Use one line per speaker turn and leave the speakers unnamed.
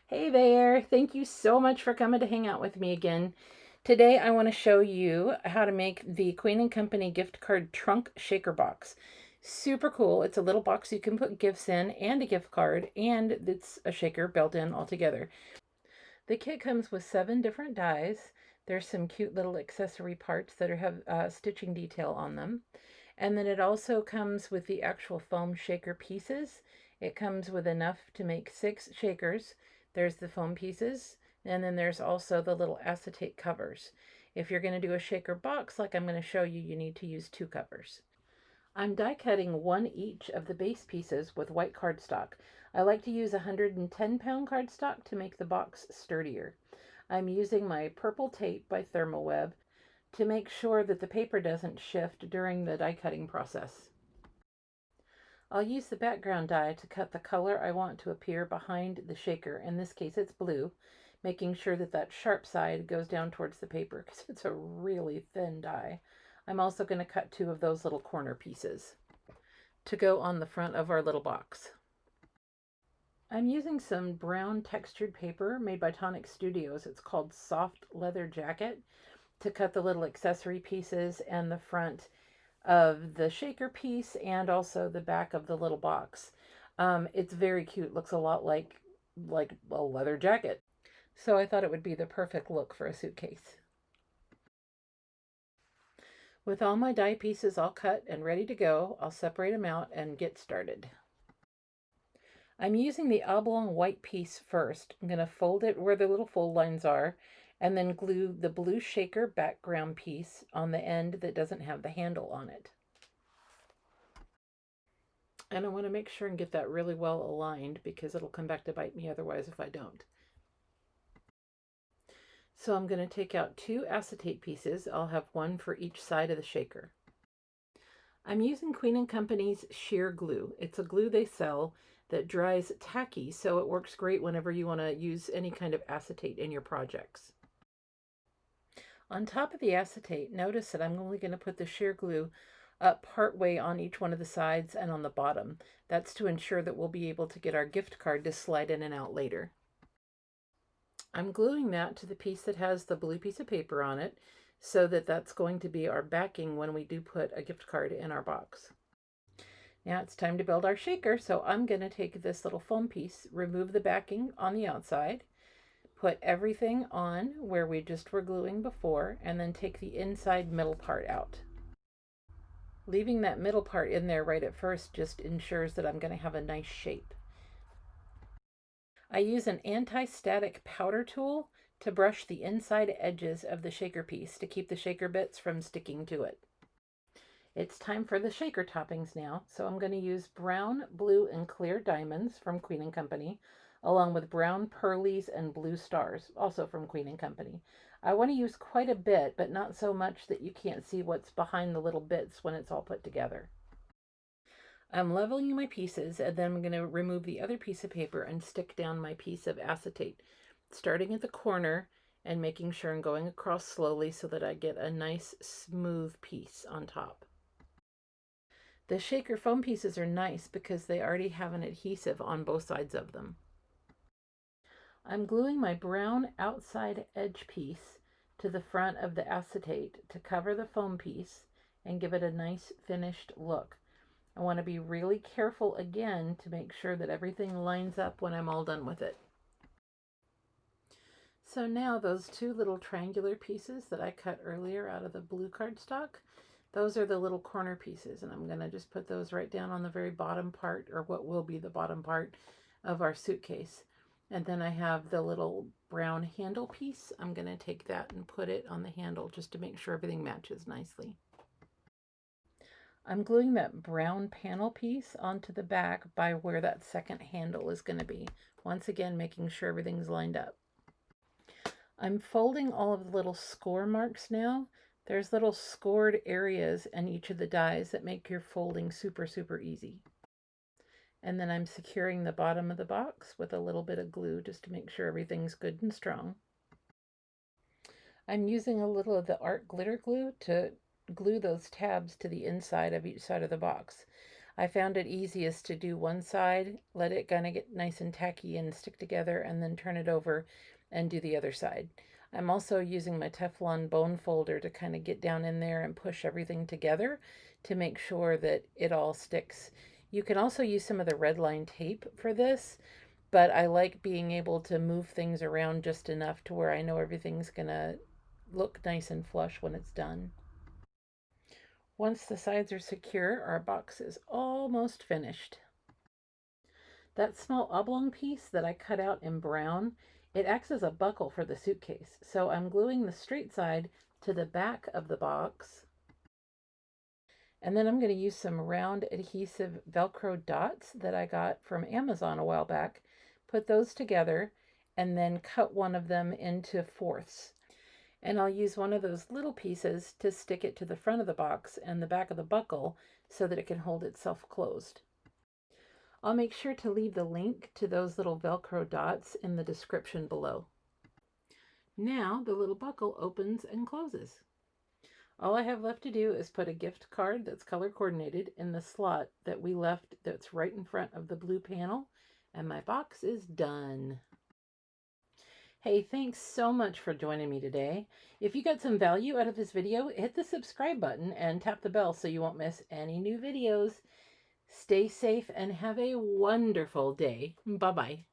Hey there, thank you so much for coming to hang out with me again. Today I want to show you how to make the Queen and Company gift card trunk shaker box. Super cool. It's a little box you can put gifts in and a gift card, and it's a shaker built in all together. The kit comes with 7 different dies. There's some cute little accessory parts that have stitching detail on them. And then it also comes with the actual foam shaker pieces. It comes with enough to make 6 shakers. There's the foam pieces, and then there's also the little acetate covers. If you're going to do a shaker box like I'm going to show you, you need to use 2 covers. I'm die cutting 1 each of the base pieces with white cardstock. I like to use 110-pound cardstock to make the box sturdier. I'm using my purple tape by Thermoweb to make sure that the paper doesn't shift during the die cutting process. I'll use the background die to cut the color I want to appear behind the shaker. In this case it's blue, making sure that that sharp side goes down towards the paper because it's a really thin die. I'm also going to cut 2 of those little corner pieces to go on the front of our little box. I'm using some brown textured paper made by Tonic Studios. It's called Soft Leather Jacket to cut the little accessory pieces and the front of the shaker piece and also the back of the little box. It's very cute. Looks a lot like a leather jacket. So I thought it would be the perfect look for a suitcase. With all my die pieces all cut and ready to go, I'll separate them out and get started. I'm using the oblong white piece first. I'm going to fold it where the little fold lines are and then glue the blue shaker background piece on the end that doesn't have the handle on it. And I want to make sure and get that really well aligned because it'll come back to bite me otherwise if I don't. So I'm going to take out 2 acetate pieces. I'll have 1 for each side of the shaker. I'm using Queen & Company's sheer glue. It's a glue they sell that dries tacky, so it works great whenever you want to use any kind of acetate in your projects. On top of the acetate, notice that I'm only going to put the sheer glue up part way on each one of the sides and on the bottom. That's to ensure that we'll be able to get our gift card to slide in and out later. I'm gluing that to the piece that has the blue piece of paper on it so that that's going to be our backing when we do put a gift card in our box. Now it's time to build our shaker, so I'm going to take this little foam piece, remove the backing on the outside, put everything on where we just were gluing before, and then take the inside middle part out. Leaving that middle part in there right at first just ensures that I'm going to have a nice shape. I use an anti-static powder tool to brush the inside edges of the shaker piece to keep the shaker bits from sticking to it. It's time for the shaker toppings now, so I'm going to use brown, blue, and clear diamonds from Queen & Company, along with brown pearlies and blue stars, also from Queen & Company. I want to use quite a bit, but not so much that you can't see what's behind the little bits when it's all put together. I'm leveling my pieces, and then I'm going to remove the other piece of paper and stick down my piece of acetate, starting at the corner and making sure I'm going across slowly so that I get a nice smooth piece on top. The shaker foam pieces are nice because they already have an adhesive on both sides of them. I'm gluing my brown outside edge piece to the front of the acetate to cover the foam piece and give it a nice finished look. I want to be really careful again to make sure that everything lines up when I'm all done with it. So now those 2 little triangular pieces that I cut earlier out of the blue cardstock, those are the little corner pieces, and I'm going to just put those right down on the very bottom part, or what will be the bottom part of our suitcase. And then I have the little brown handle piece. I'm going to take that and put it on the handle just to make sure everything matches nicely. I'm gluing that brown panel piece onto the back by where that second handle is going to be. Once again, making sure everything's lined up. I'm folding all of the little score marks now. There's little scored areas in each of the dies that make your folding super, super easy. And then I'm securing the bottom of the box with a little bit of glue just to make sure everything's good and strong. I'm using a little of the art glitter glue to glue those tabs to the inside of each side of the box. I found it easiest to do one side, let it kind of get nice and tacky and stick together, and then turn it over and do the other side. I'm also using my Teflon bone folder to kind of get down in there and push everything together to make sure that it all sticks. You can also use some of the red line tape for this, but I like being able to move things around just enough to where I know everything's gonna look nice and flush when it's done. Once the sides are secure, our box is almost finished. That small oblong piece that I cut out in brown, it acts as a buckle for the suitcase. So I'm gluing the straight side to the back of the box. And then I'm going to use some round adhesive Velcro dots that I got from Amazon a while back, put those together, and then cut one of them into fourths. And I'll use one of those little pieces to stick it to the front of the box and the back of the buckle so that it can hold itself closed. I'll make sure to leave the link to those little Velcro dots in the description below. Now the little buckle opens and closes. All I have left to do is put a gift card that's color coordinated in the slot that we left that's right in front of the blue panel, and my box is done. Hey, thanks so much for joining me today. If you got some value out of this video, hit the subscribe button and tap the bell so you won't miss any new videos. Stay safe and have a wonderful day. Bye-bye.